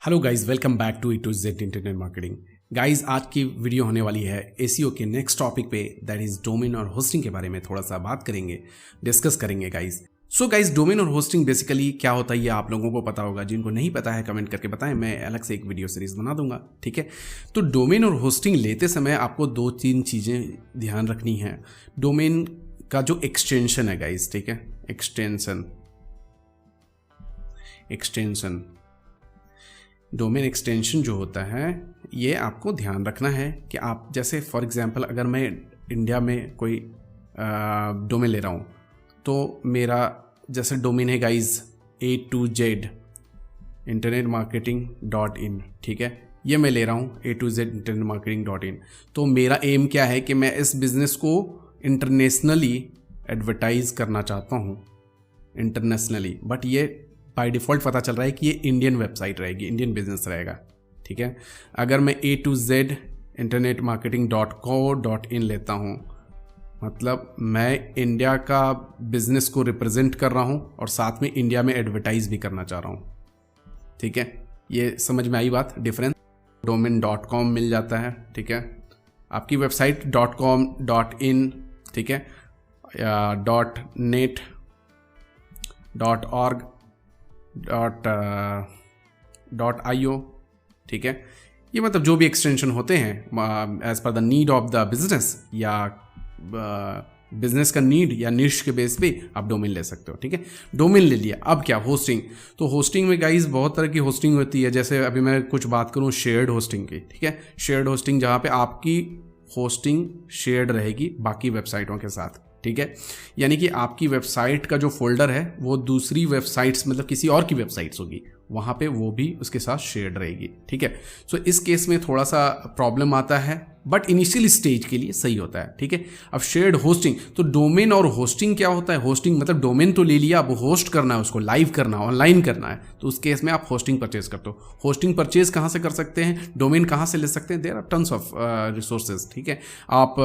Hello guys, welcome back to A to Z internet marketing. Guys, आज की video होने वाली है एसईओ के नेक्स्ट टॉपिक पे, दैट इज डोमेन और होस्टिंग के बारे में थोड़ा सा बात करेंगे, डिस्कस करेंगे गाइस। सो गाइस, डोमेन और होस्टिंग बेसिकली क्या होता है ये आप लोगों को पता होगा। जिनको नहीं पता है कमेंट करके बताएं, मैं अलग से एक वीडियो सीरीज बना दूंगा, ठीक है। तो डोमेन और होस्टिंग लेते समय आपको 2-3 चीज़ें ध्यान रखनी है। डोमेन का जो एक्सटेंशन है गाइस, ठीक है, एक्सटेंशन डोमेन एक्सटेंशन जो होता है ये आपको ध्यान रखना है कि आप जैसे फॉर एग्जांपल अगर मैं इंडिया में कोई डोमेन ले रहा हूँ तो मेरा जैसे डोमेन है guys A2Z internet marketing .in, ठीक है, ये मैं ले रहा हूँ A2Z इंटरनेट मार्केटिंग .in। तो मेरा एम क्या है कि मैं इस बिज़नेस को इंटरनेशनली एडवर्टाइज करना चाहता हूँ, इंटरनेशनली, बट ये बाय डिफ़ॉल्ट पता चल रहा है कि ये इंडियन वेबसाइट रहेगी, इंडियन बिजनेस रहेगा, ठीक है। अगर मैं A2Z इंटरनेट मार्केटिंग .co.in लेता हूँ, मतलब मैं इंडिया का बिजनेस को रिप्रेजेंट कर रहा हूँ और साथ में इंडिया में एडवर्टाइज भी करना चाह रहा हूँ, ठीक है। ये समझ में आई बात, डिफरेंस। डोमेन .com मिल जाता है, ठीक है, आपकी वेबसाइट .com .in, ठीक है, .net .org .io, ठीक है। ये मतलब जो भी एक्सटेंशन होते हैं as per the need of the business या बिजनेस का नीड या निश के बेस पे आप डोमेन ले सकते हो, ठीक है। डोमेन ले लिया, अब क्या, होस्टिंग। तो होस्टिंग में गाइस बहुत तरह की होस्टिंग होती है। जैसे अभी मैं कुछ बात करूँ शेयर्ड होस्टिंग की, ठीक है, शेयर्ड होस्टिंग जहाँ पे आपकी होस्टिंग शेयर्ड रहेगी बाकी वेबसाइटों के साथ, ठीक है। यानी कि आपकी वेबसाइट का जो फोल्डर है वो दूसरी वेबसाइट्स मतलब किसी और की वेबसाइट्स होगी, वहाँ पे वो भी उसके साथ शेयर्ड रहेगी, ठीक है। सो इस केस में थोड़ा सा प्रॉब्लम आता है, बट इनिशियल स्टेज के लिए सही होता है, ठीक है। अब शेयर्ड होस्टिंग, तो डोमेन और होस्टिंग क्या होता है। होस्टिंग मतलब डोमेन तो ले लिया, अब होस्ट करना है, उसको लाइव करना है, ऑनलाइन करना है, तो उस केस में आप होस्टिंग परचेज करते हो। होस्टिंग परचेज कहाँ से कर सकते हैं, डोमेन कहाँ से ले सकते हैं, there are tons of resources, ठीक है। आप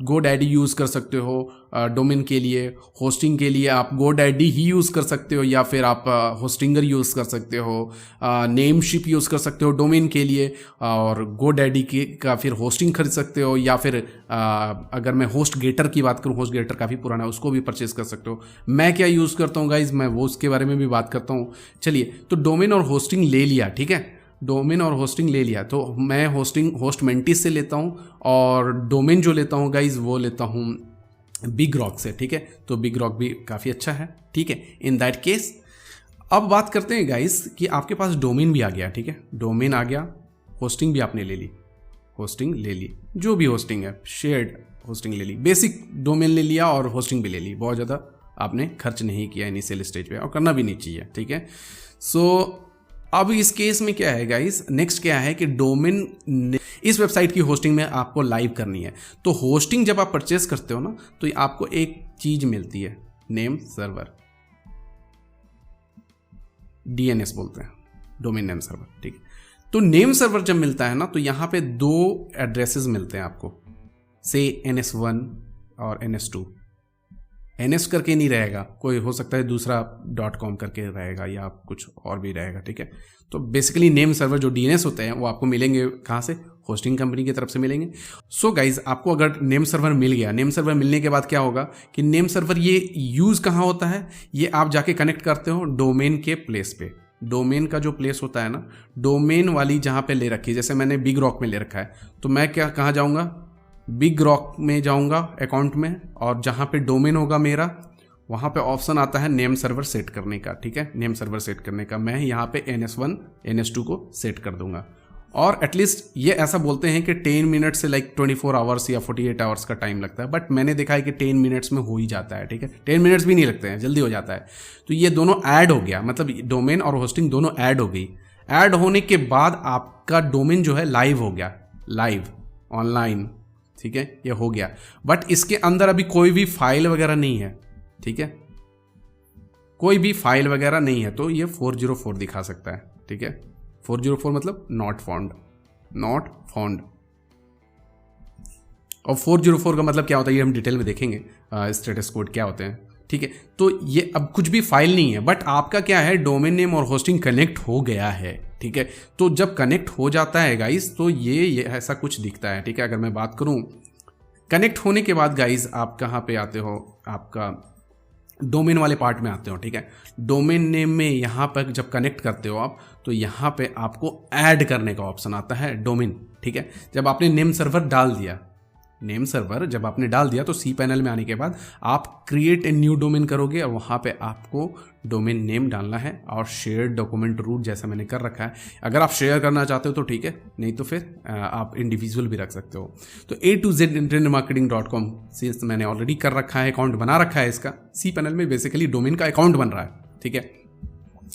GoDaddy यूज़ कर सकते हो डोमेन के लिए, होस्टिंग के लिए आप GoDaddy ही यूज़ कर सकते हो, या फिर आप होस्टिंगर यूज़ कर सकते हो, नेमशिप यूज़ कर सकते हो डोमेन के लिए, और GoDaddy का फिर होस्टिंग खरीद सकते हो, या फिर अगर मैं होस्ट गेटर की बात करूँ, होस्ट गेटर काफ़ी पुराना है, उसको भी परचेज कर सकते हो। मैं क्या यूज़ करता हूँ गाइज, मैं वो उसके बारे में भी बात करता हूँ। चलिए, तो डोमेन और होस्टिंग ले लिया, ठीक है, डोमेन और होस्टिंग ले लिया, तो मैं होस्टमेंटिस से लेता हूँ, और डोमेन जो लेता हूँ गाइज वो लेता हूँ बिग रॉक से, ठीक है। तो बिग रॉक भी काफ़ी अच्छा है, ठीक है। इन दैट केस अब बात करते हैं गाइस कि आपके पास डोमेन भी आ गया, ठीक है, डोमेन आ गया, होस्टिंग भी आपने ले ली, होस्टिंग ले ली, जो भी होस्टिंग है, शेयर्ड होस्टिंग ले ली, बेसिक डोमेन ले लिया और होस्टिंग भी ले ली, बहुत ज़्यादा आपने खर्च नहीं किया इनिशियल स्टेज पे, और करना भी नहीं चाहिए, ठीक है। सो अब इस केस में क्या है गाइस, नेक्स्ट क्या है कि डोमेन इस वेबसाइट की होस्टिंग में आपको लाइव करनी है। तो होस्टिंग जब आप परचेस करते हो ना, तो आपको एक चीज मिलती है, नेम सर्वर, DNS बोलते हैं, डोमेन नेम सर्वर, ठीक है। तो नेम सर्वर जब मिलता है ना, तो यहाँ पे 2 एड्रेसेस मिलते हैं आपको, से NS1 और NS2। NS करके नहीं रहेगा, कोई हो सकता है दूसरा .com करके रहेगा या कुछ और भी रहेगा, ठीक है। तो बेसिकली नेम सर्वर जो DNS होते हैं वो आपको मिलेंगे कहाँ से, होस्टिंग कंपनी की तरफ से मिलेंगे। सो गाइज, आपको अगर नेम सर्वर मिल गया, नेम सर्वर मिलने के बाद क्या होगा कि नेम सर्वर ये यूज़ कहाँ होता है, ये आप जाके कनेक्ट करते हो डोमेन के प्लेस पे। डोमेन का जो प्लेस होता है ना, डोमेन वाली जहाँ पे ले रखी है, जैसे मैंने बिग रॉक में ले रखा है, तो मैं क्या कहाँ जाऊँगा, बिग रॉक में जाऊँगा अकाउंट में, और जहाँ पे डोमेन होगा मेरा, वहाँ पे ऑप्शन आता है नेम सर्वर सेट करने का, ठीक है। नेम सर्वर सेट करने का मैं यहाँ पे NS1 NS2 को सेट कर दूंगा, और एटलीस्ट ये ऐसा बोलते हैं कि 10 मिनट से लाइक 24 आवर्स या 48 आवर्स का टाइम लगता है, बट मैंने देखा है कि 10 मिनट्स में हो ही जाता है, ठीक है। 10 मिनट्स भी नहीं लगते हैं, जल्दी हो जाता है। तो ये दोनों ऐड हो गया, मतलब डोमेन और होस्टिंग दोनों ऐड हो गई। ऐड होने के बाद आपका डोमेन जो है लाइव हो गया, लाइव ऑनलाइन, ठीक है, ये हो गया। बट इसके अंदर अभी कोई भी फाइल वगैरह नहीं है, ठीक है, कोई भी फाइल वगैरह नहीं है, तो ये 404 दिखा सकता है, ठीक है। 404 मतलब नॉट फाउंड, नॉट फाउंड। और 404 का मतलब क्या होता है ये हम डिटेल में देखेंगे, स्टेटस कोड क्या होते हैं। ठीक है। तो ये अब कुछ भी फाइल नहीं है, बट आपका क्या है, डोमेन नेम और होस्टिंग कनेक्ट हो गया है, ठीक है। तो जब कनेक्ट हो जाता है गाइस, तो ये ऐसा कुछ दिखता है, ठीक है। अगर मैं बात करूं कनेक्ट होने के बाद गाइस, आप कहाँ पे आते हो, आपका डोमेन वाले पार्ट में आते हो, ठीक है। डोमेन नेम में यहाँ पर जब कनेक्ट करते हो आप, तो यहाँ पे आपको ऐड करने का ऑप्शन आता है, डोमेन, ठीक है। जब आपने नेम सर्वर डाल दिया, नेम सर्वर जब आपने डाल दिया, तो सी पैनल में आने के बाद आप क्रिएट ए न्यू डोमेन करोगे और वहाँ पे आपको डोमेन नेम डालना है और शेयर डॉक्यूमेंट रूट जैसा मैंने कर रखा है। अगर आप शेयर करना चाहते हो तो ठीक है, नहीं तो फिर आप इंडिविजुअल भी रख सकते हो। तो A2Z-internetmarketing.com सिंस मैंने ऑलरेडी कर रखा है, अकाउंट बना रखा है इसका, सी पैनल में बेसिकली डोमेन का अकाउंट बन रहा है, ठीक है।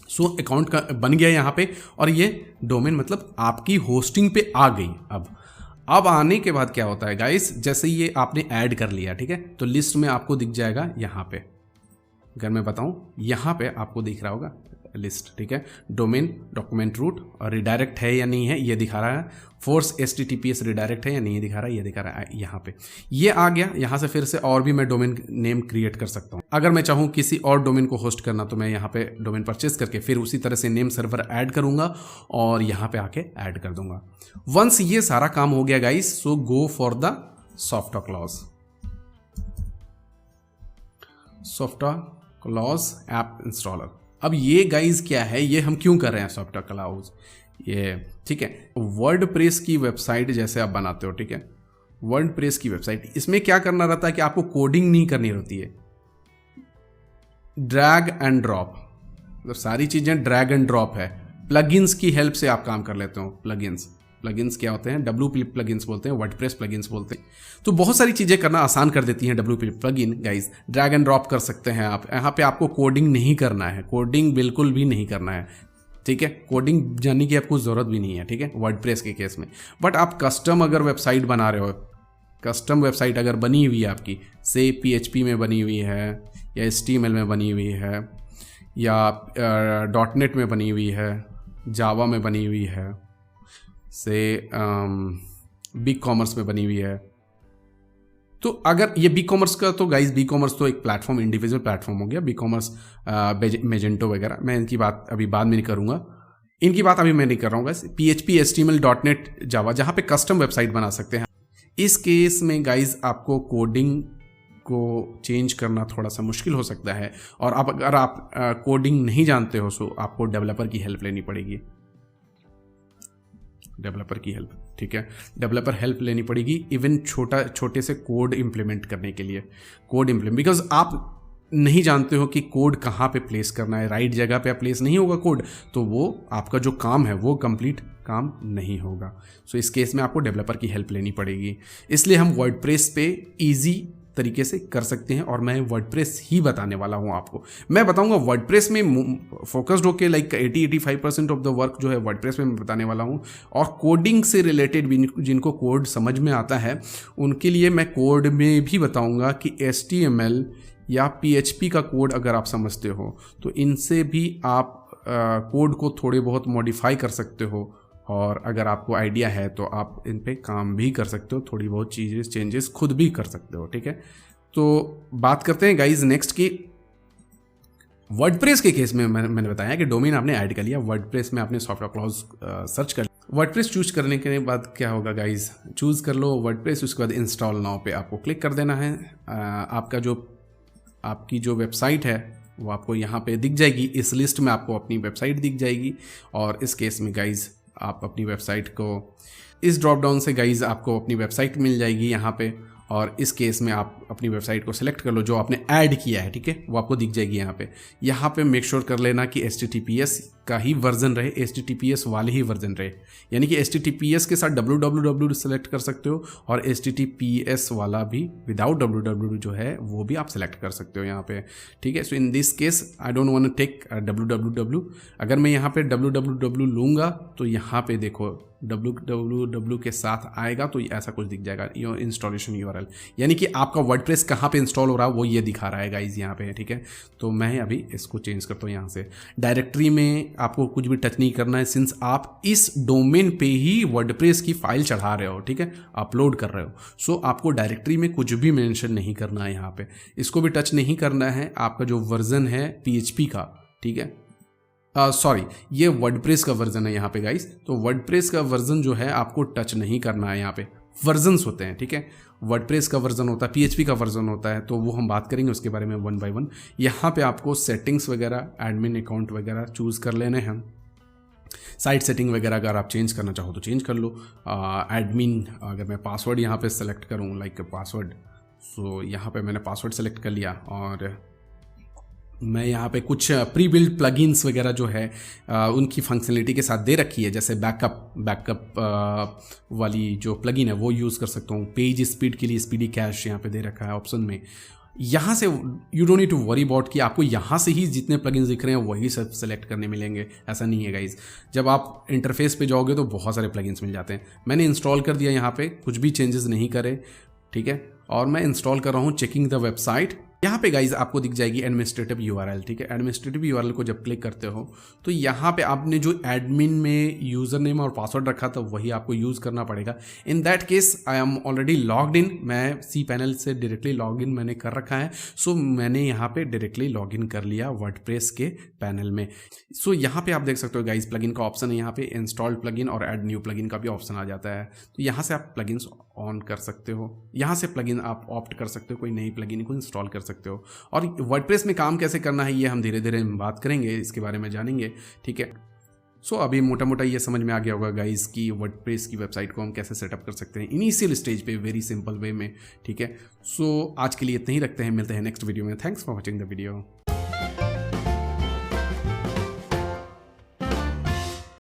सो अकाउंट का बन गया यहाँ पे, और ये डोमेन मतलब आपकी होस्टिंग पे आ गई। अब आने के बाद क्या होता है गाइस, जैसे ये आपने ऐड कर लिया, ठीक है, तो लिस्ट में आपको दिख जाएगा यहाँ पे। अगर मैं बताऊं, यहाँ पे आपको दिख रहा होगा लिस्ट, ठीक है। डोमेन, डॉक्यूमेंट रूट और रिडायरेक्ट है या नहीं है ये दिखा रहा है। फोर्स HTTPS रिडायरेक्ट है या नहीं ये दिखा रहा है, ये दिखा रहा है यहाँ पे। ये आ गया। यहाँ से फिर से और भी मैं डोमेन नेम क्रिएट कर सकता हूँ। अगर मैं चाहूँ किसी और डोमेन को होस्ट करना, तो मैं यहाँ पे डोमेन परचेस करके फिर उसी तरह से नेम सर्वर ऐड करूँगा और यहाँ पे आके ऐड कर दूंगा। वंस ये सारा काम हो गया guys, so go for the software clause. Software clause app installer. अब ये गाइज क्या है, ये हम क्यों कर रहे हैं सॉफ्टवेयर क्लॉज, ये ठीक है। वर्डप्रेस की वेबसाइट जैसे आप बनाते हो, ठीक है, वर्डप्रेस की वेबसाइट, इसमें क्या करना रहता है कि आपको कोडिंग नहीं करनी होती है, ड्रैग एंड ड्रॉप, मतलब सारी चीजें ड्रैग एंड ड्रॉप है। प्लगइन्स की हेल्प से आप काम कर लेते हो। प्लगइन्स क्या होते हैं, WP प्लगइन्स बोलते हैं, वर्डप्रेस प्लगइन्स बोलते हैं। तो बहुत सारी चीज़ें करना आसान कर देती हैं WP plugin guys. Drag and drop कर सकते हैं आप। यहाँ पे आपको कोडिंग नहीं करना है, कोडिंग बिल्कुल भी नहीं करना है, ठीक है। कोडिंग जानने की आपको ज़रूरत भी नहीं है, ठीक है, वर्डप्रेस के केस में। बट आप कस्टम अगर वेबसाइट बना रहे हो, कस्टम वेबसाइट अगर बनी हुई है आपकी, से PHP में बनी हुई है या HTML में बनी हुई है या .NET में बनी हुई है, जावा में बनी हुई है, से बिग कॉमर्स में बनी हुई है, तो अगर ये बी कॉमर्स का, तो गाइस बी कॉमर्स तो एक प्लेटफॉर्म, इंडिविजुअल प्लेटफॉर्म हो गया। बी कॉमर्स, मेजेंटो वगैरह, मैं इनकी बात अभी बाद में नहीं करूँगा, इनकी बात अभी मैं नहीं कर रहा हूँ गाइस। PHP, HTML, .NET, जावा, जहाँ पे कस्टम वेबसाइट बना सकते हैं। इस केस में गाइस आपको कोडिंग को चेंज करना थोड़ा सा मुश्किल हो सकता है, और अगर आप कोडिंग नहीं जानते हो, सो आपको डेवलपर की हेल्प लेनी पड़ेगी, डेवलपर की हेल्प, ठीक है। डेवलपर हेल्प लेनी पड़ेगी इवन छोटे से कोड इंप्लीमेंट करने के लिए, बिकॉज आप नहीं जानते हो कि कोड कहाँ पे प्लेस करना है, राइट जगह पे प्लेस नहीं होगा कोड, तो वो आपका जो काम है वो कंप्लीट काम नहीं होगा। सो इस केस में आपको डेवलपर की हेल्प लेनी पड़ेगी। इसलिए हम वर्डप्रेस पे इजी तरीके से कर सकते हैं, और मैं वर्डप्रेस ही बताने वाला हूं आपको। मैं बताऊंगा वर्डप्रेस में फोकस्ड होके, लाइक 80-85% ऑफ द वर्क जो है वर्डप्रेस में मैं बताने वाला हूं। और कोडिंग से रिलेटेड भी, जिनको कोड समझ में आता है उनके लिए मैं कोड में भी बताऊंगा कि HTML या PHP का कोड अगर आप समझते हो, तो इनसे भी आप कोड को थोड़े बहुत मॉडिफाई कर सकते हो, और अगर आपको आइडिया है तो आप इन पे काम भी कर सकते हो, थोड़ी बहुत चीज़ें चेंजेस खुद भी कर सकते हो, ठीक है। तो बात करते हैं गाइज नेक्स्ट की, वर्डप्रेस के केस में मैंने बताया कि डोमेन आपने ऐड कर लिया, वर्डप्रेस में आपने सॉफ्टवेयर क्लॉज सर्च कर लिया। वर्डप्रेस चूज करने के बाद क्या होगा गाइज, चूज कर लो वर्डप्रेस, उसके बाद इंस्टॉल नाउ पे आपको क्लिक कर देना है। आपकी जो वेबसाइट है वो आपको यहाँ पे दिख जाएगी, इस लिस्ट में आपको अपनी वेबसाइट दिख जाएगी। और इस केस में गाइज आप अपनी वेबसाइट को, इस ड्रॉप डाउन से गाइज आपको अपनी वेबसाइट मिल जाएगी यहाँ पे, और इस केस में आप अपनी वेबसाइट को सिलेक्ट कर लो जो आपने ऐड किया है, ठीक है, वो आपको दिख जाएगी यहाँ पे। यहाँ पे मेक श्योर कर लेना कि HTTPS का ही वर्जन रहे, HTTPS वाले ही वर्जन रहे, यानी कि HTTPS के साथ www सिलेक्ट कर सकते हो, और HTTPS वाला भी विदाउट www जो है वो भी आप सिलेक्ट कर सकते हो यहाँ पे, ठीक है। So in this case I don't want to take www। अगर मैं यहाँ पे www लूँगा तो यहाँ पे देखो www के साथ आएगा तो ऐसा कुछ दिख जाएगा, यो इंस्टॉलेशन URL, यानी कि आपका वर्डप्रेस कहाँ पे इंस्टॉल हो रहा है वो ये दिखा रहा है गाइज यहाँ पे, ठीक है। तो मैं अभी इसको चेंज करता हूँ यहाँ से। डायरेक्टरी में आपको कुछ भी टच नहीं करना है, सिंस आप इस डोमेन पे ही वर्डप्रेस की फाइल चढ़ा रहे हो, ठीक है, अपलोड कर रहे हो। सो आपको डायरेक्टरी में कुछ भी मेंशन नहीं करना है यहाँ पे, इसको भी टच नहीं करना है। आपका जो वर्जन है PHP का, ठीक है, सॉरी ये वर्डप्रेस का वर्जन है यहाँ पे गाइस, तो वर्डप्रेस का वर्जन जो है आपको टच नहीं करना है। यहाँ पे वर्जन्स होते हैं, ठीक है, वर्डप्रेस का वर्जन होता है, PHP का वर्जन होता है, तो वो हम बात करेंगे उसके बारे में 1 by 1। यहाँ पे आपको सेटिंग्स वगैरह, एडमिन अकाउंट वगैरह चूज कर लेने हैं। साइट सेटिंग वगैरह अगर आप चेंज करना चाहो तो चेंज कर लो। एडमिन, अगर मैं पासवर्ड यहाँ पे सेलेक्ट करूँ लाइक पासवर्ड, सो यहाँ पे मैंने पासवर्ड सेलेक्ट कर लिया और मैं यहाँ पे कुछ प्री बिल्ड प्लगइन्स वगैरह जो है उनकी फंक्शनलिटी के साथ दे रखी है, जैसे बैकअप वाली जो प्लगइन है वो यूज़ कर सकता हूँ। पेज स्पीड के लिए स्पीडी कैश यहाँ पे दे रखा है ऑप्शन में। यहाँ से you don't need to worry about कि आपको यहाँ से ही जितने प्लगइन्स दिख रहे हैं वही सब सेलेक्ट करने मिलेंगे, ऐसा नहीं है गाइज। जब आप इंटरफेस पे जाओगे तो बहुत सारे प्लगइन्स मिल जाते हैं। मैंने इंस्टॉल कर दिया, यहाँ पे कुछ भी चेंजेस नहीं करे, ठीक है, और मैं इंस्टॉल कर रहा हूँ चेकिंग द वेबसाइट। यहाँ पे गाइज आपको दिख जाएगी एडमिनिस्ट्रेटिव URL, ठीक है। एडमिनिस्ट्रेटिव URL को जब क्लिक करते हो तो यहाँ पे आपने जो एडमिन में यूज़र नेम और पासवर्ड रखा था वही आपको यूज़ करना पड़ेगा। In that case I am already logged in, मैं cPanel से डायरेक्टली लॉग इन मैंने कर रखा है। सो मैंने यहाँ पे डायरेक्टली लॉग इन कर लिया वर्डप्रेस के पैनल में। सो यहाँ पे आप देख सकते हो गाइज प्लगइन का ऑप्शन है, यहाँ पे इंस्टॉल्ड प्लगइन और ऐड न्यू प्लगइन का भी ऑप्शन आ जाता है। तो यहाँ से आप प्लगइन्स ऑन कर सकते हो, यहाँ से प्लगइन आप ऑप्ट कर सकते हो, कोई नई प्लगइन को इंस्टॉल कर सकते हो। और वर्डप्रेस में काम कैसे करना है ये हम धीरे धीरे बात करेंगे, इसके बारे में जानेंगे, ठीक है। सो अभी मोटा मोटा ये समझ में आ गया होगा गाइस कि वर्डप्रेस की वेबसाइट को हम कैसे सेटअप कर सकते हैं इनिशियल स्टेज पे, वेरी सिंपल वे में, ठीक है। सो आज के लिए इतना ही रखते हैं, मिलते हैं नेक्स्ट वीडियो में। Thanks for watching the video.